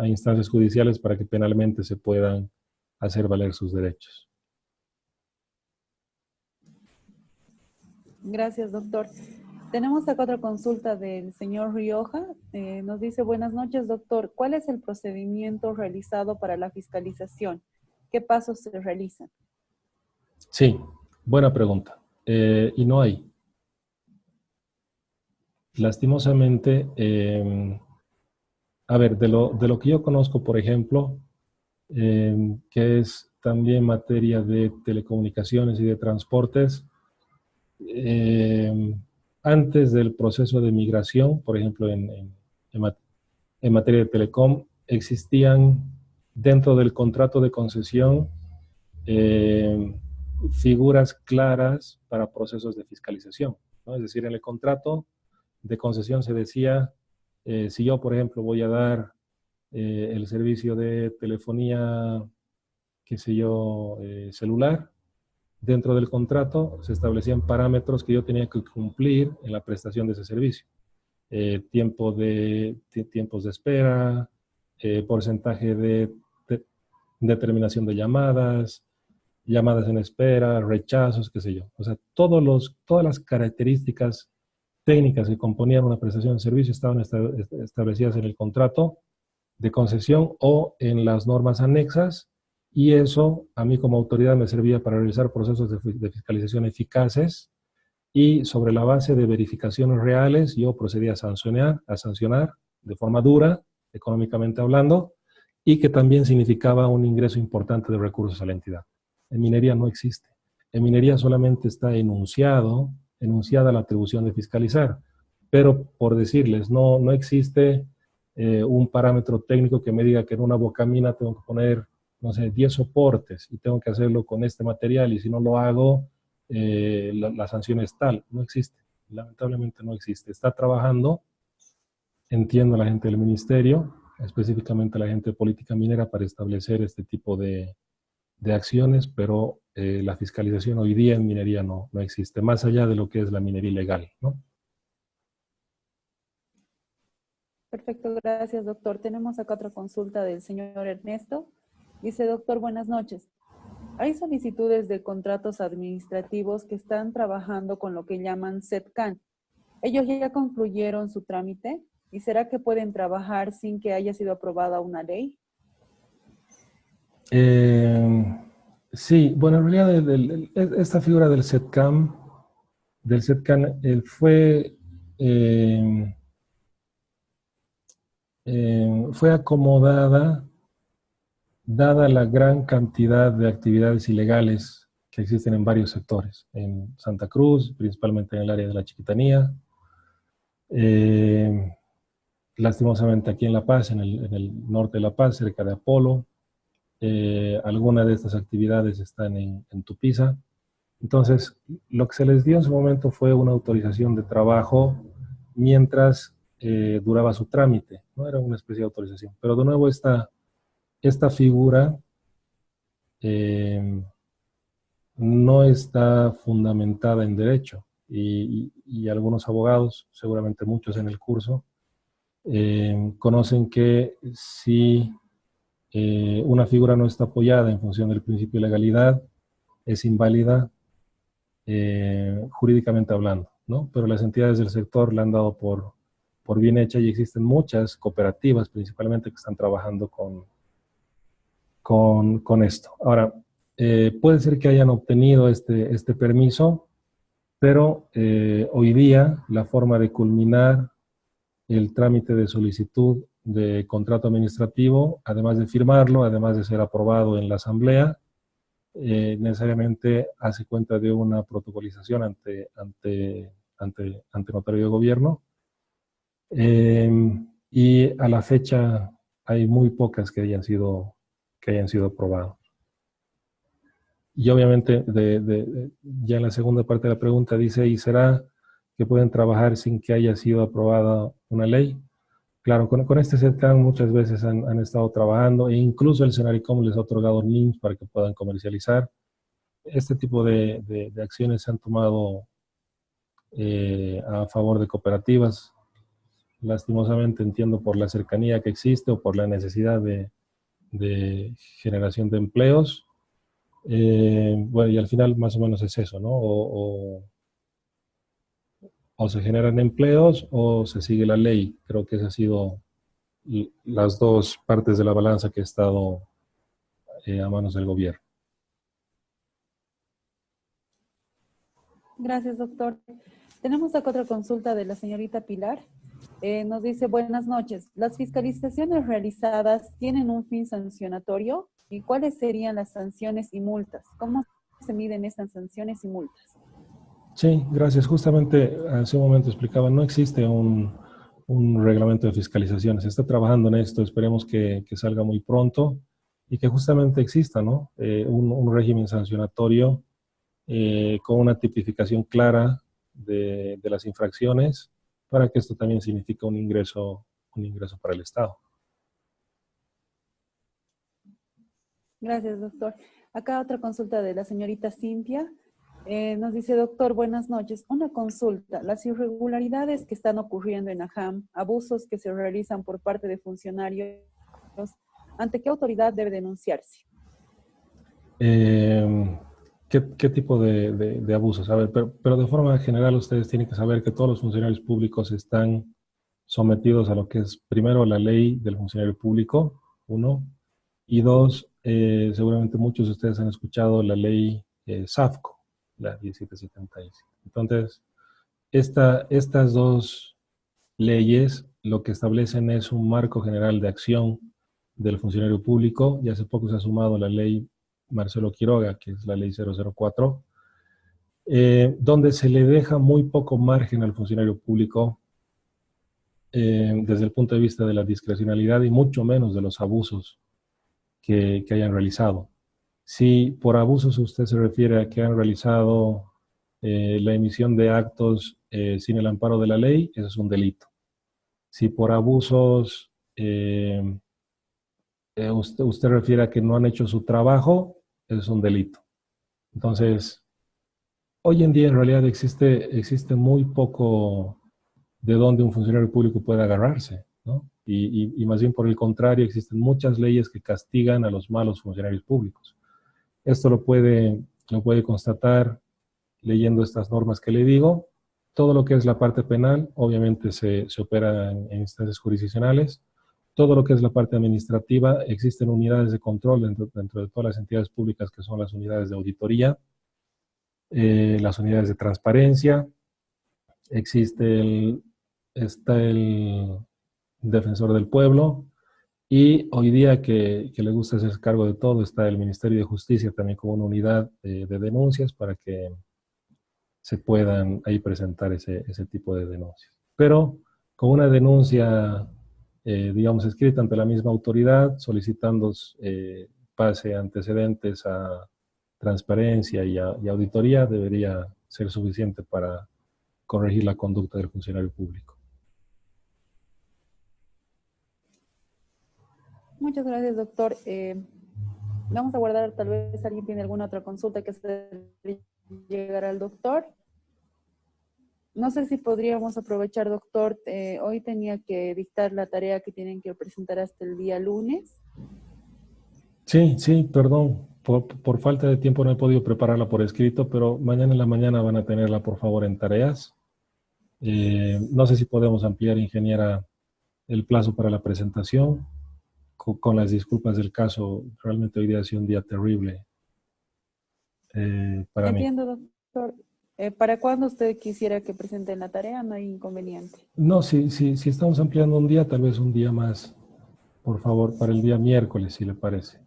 Speaker 1: instancias judiciales para que penalmente se puedan hacer valer sus derechos.
Speaker 2: Gracias, doctor. Tenemos acá otra consulta del señor Rioja. Nos dice, buenas noches, doctor. ¿Cuál es el procedimiento realizado para la fiscalización? ¿Qué pasos se realizan?
Speaker 1: Sí, buena pregunta. Y no hay. lastimosamente, a ver, de lo que yo conozco, por ejemplo, que es también materia de telecomunicaciones y de transportes, eh, antes del proceso de migración, por ejemplo, en materia de telecom, existían dentro del contrato de concesión eh, figuras claras para procesos de fiscalización, ¿no? Es decir, en el contrato de concesión se decía, si yo, por ejemplo, voy a dar el servicio de telefonía, qué sé yo, celular, dentro del contrato se establecían parámetros que yo tenía que cumplir en la prestación de ese servicio. Tiempos de espera, porcentaje de terminación de llamadas, llamadas en espera, rechazos, qué sé yo. O sea, todas las características técnicas que componían una prestación de servicio estaban establecidas en el contrato de concesión o en las normas anexas, y eso a mí como autoridad me servía para realizar procesos de fiscalización eficaces, y sobre la base de verificaciones reales yo procedía a sancionar de forma dura, económicamente hablando, y que también significaba un ingreso importante de recursos a la entidad. En minería no existe. En minería solamente está enunciada la atribución de fiscalizar, pero por decirles, no existe un parámetro técnico que me diga que en una bocamina tengo que poner, no sé, 10 soportes y tengo que hacerlo con este material, y si no lo hago, la sanción es tal. No existe, lamentablemente no existe. Está trabajando, entiendo, la gente del ministerio, específicamente la gente de política minera, para establecer este tipo de acciones, pero la fiscalización hoy día en minería no existe, más allá de lo que es la minería ilegal, ¿no?
Speaker 2: Perfecto, gracias, doctor. Tenemos acá otra consulta del señor Ernesto. Dice, doctor, buenas noches. Hay solicitudes de contratos administrativos que están trabajando con lo que llaman SETCAN. ¿Ellos ya concluyeron su trámite? ¿Y será que pueden trabajar sin que haya sido aprobada una ley?
Speaker 1: Sí, bueno, en realidad esta figura del SETCAN fue acomodada dada la gran cantidad de actividades ilegales que existen en varios sectores, en Santa Cruz, principalmente en el área de la Chiquitanía, eh, lastimosamente aquí en La Paz, en el norte de La Paz, cerca de Apolo. Algunas de estas actividades están en Tupiza. Entonces, lo que se les dio en su momento fue una autorización de trabajo mientras duraba su trámite, ¿no? Era una especie de autorización. Pero de nuevo, esta figura eh, no está fundamentada en derecho, y algunos abogados, seguramente muchos en el curso, conocen que si una figura no está apoyada en función del principio de legalidad, es inválida jurídicamente hablando, ¿no? Pero las entidades del sector la han dado por bien hecha, y existen muchas cooperativas principalmente que están trabajando con esto. Ahora, puede ser que hayan obtenido este permiso, pero hoy día la forma de culminar el trámite de solicitud de contrato administrativo, además de firmarlo, además de ser aprobado en la asamblea, necesariamente hace cuenta de una protocolización ante notario de gobierno, y a la fecha hay muy pocas que hayan sido aprobadas. Y obviamente, ya en la segunda parte de la pregunta dice, ¿y será que pueden trabajar sin que haya sido aprobada una ley? Claro, con este CETCAN muchas veces han estado trabajando, e incluso el Senaricom les ha otorgado NIMS para que puedan comercializar. Este tipo de acciones se han tomado a favor de cooperativas. Lastimosamente, entiendo, por la cercanía que existe o por la necesidad de generación de empleos. Bueno, y al final más o menos es eso, ¿no? O se generan empleos o se sigue la ley. Creo que esas han sido las dos partes de la balanza que ha estado a manos del gobierno.
Speaker 2: Gracias, doctor. Tenemos acá otra consulta de la señorita Pilar. Nos dice, buenas noches. ¿Las fiscalizaciones realizadas tienen un fin sancionatorio? ¿Y cuáles serían las sanciones y multas? ¿Cómo se miden estas sanciones y multas?
Speaker 1: Sí, gracias. Justamente hace un momento explicaba, no existe un reglamento de fiscalización. Se está trabajando en esto, esperemos que salga muy pronto y que justamente exista, ¿no? Un régimen sancionatorio con una tipificación clara de las infracciones para que esto también signifique un ingreso para el Estado.
Speaker 2: Gracias, doctor. Acá otra consulta de la señorita Cintia. Nos dice, doctor, buenas noches. Una consulta. Las irregularidades que están ocurriendo en AJAM, abusos que se realizan por parte de funcionarios, ¿ante qué autoridad debe denunciarse?
Speaker 1: ¿Qué tipo de abusos? A ver, pero de forma general ustedes tienen que saber que todos los funcionarios públicos están sometidos a lo que es, primero, la ley del funcionario público, uno, y dos, seguramente muchos de ustedes han escuchado la ley SAFCO, la 1777. Entonces, estas dos leyes lo que establecen es un marco general de acción del funcionario público, y hace poco se ha sumado la ley Marcelo Quiroga, que es la ley 004, donde se le deja muy poco margen al funcionario público desde el punto de vista de la discrecionalidad y mucho menos de los abusos que hayan realizado. Si por abusos usted se refiere a que han realizado la emisión de actos sin el amparo de la ley, eso es un delito. Si por abusos usted refiere a que no han hecho su trabajo, eso es un delito. Entonces, hoy en día en realidad existe muy poco de donde un funcionario público puede agarrarse, ¿no? Y más bien por el contrario, existen muchas leyes que castigan a los malos funcionarios públicos. Esto lo puede constatar leyendo estas normas que le digo. Todo lo que es la parte penal, obviamente se opera en instancias jurisdiccionales. Todo lo que es la parte administrativa, existen unidades de control dentro de todas las entidades públicas que son las unidades de auditoría, las unidades de transparencia, está el defensor del pueblo, y hoy día que le gusta hacerse cargo de todo, está el Ministerio de Justicia también como una unidad de denuncias para que se puedan ahí presentar ese tipo de denuncias. Pero con una denuncia, digamos, escrita ante la misma autoridad, solicitando pase antecedentes a transparencia y auditoría, debería ser suficiente para corregir la conducta del funcionario público.
Speaker 2: Muchas gracias, doctor. Vamos a guardar, tal vez alguien tiene alguna otra consulta que se llegará al doctor. No sé si podríamos aprovechar, doctor, hoy tenía que dictar la tarea que tienen que presentar hasta el día lunes.
Speaker 1: Sí, perdón, por falta de tiempo no he podido prepararla por escrito, pero mañana en la mañana van a tenerla, por favor, en tareas. No sé si podemos ampliar, ingeniera, el plazo para la presentación. Con las disculpas del caso, realmente hoy día ha sido un día terrible para mí.
Speaker 2: Entiendo, doctor. ¿Para cuándo usted quisiera que presente la tarea? No hay inconveniente.
Speaker 1: No, si estamos ampliando un día, tal vez un día más, por favor, para el día miércoles, si le parece.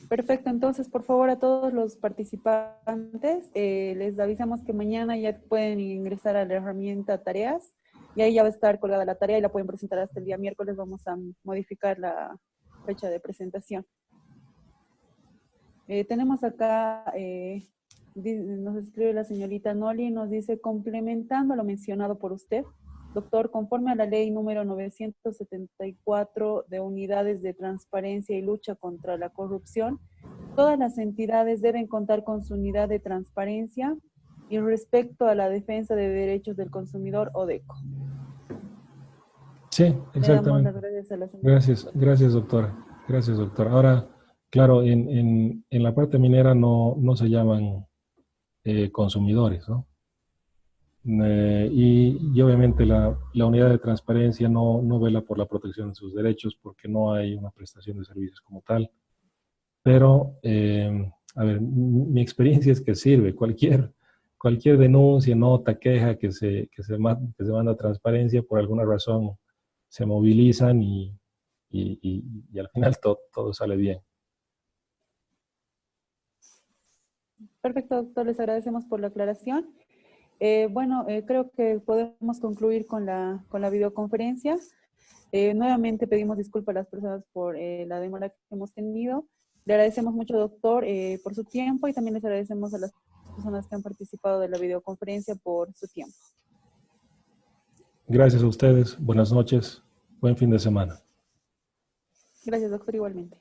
Speaker 2: Perfecto, entonces por favor a todos los participantes les avisamos que mañana ya pueden ingresar a la herramienta tareas y ahí ya va a estar colgada la tarea y la pueden presentar hasta el día miércoles. Vamos a modificar la fecha de presentación. Tenemos acá, nos escribe la señorita Noli, nos dice, complementando lo mencionado por usted, doctor, conforme a la ley número 974 de unidades de transparencia y lucha contra la corrupción, todas las entidades deben contar con su unidad de transparencia y respecto a la defensa de derechos del consumidor, ODECO.
Speaker 1: Sí, exactamente.
Speaker 2: Le damos las gracias a la señora.
Speaker 1: Gracias, doctora. Gracias, doctora. Ahora, claro, en la parte minera no se llaman consumidores, ¿no? Y obviamente la unidad de transparencia no vela por la protección de sus derechos porque no hay una prestación de servicios como tal. Pero, a ver, mi experiencia es que sirve. Cualquier cualquier denuncia, nota, queja que se manda a transparencia, por alguna razón se movilizan y al final todo sale bien.
Speaker 2: Perfecto, doctor, les agradecemos por la aclaración. Creo que podemos concluir con la videoconferencia. Nuevamente pedimos disculpas a las personas por la demora que hemos tenido. Le agradecemos mucho, doctor, por su tiempo y también les agradecemos a las personas que han participado de la videoconferencia por su tiempo.
Speaker 1: Gracias a ustedes. Buenas noches. Buen fin de semana.
Speaker 2: Gracias, doctor, igualmente.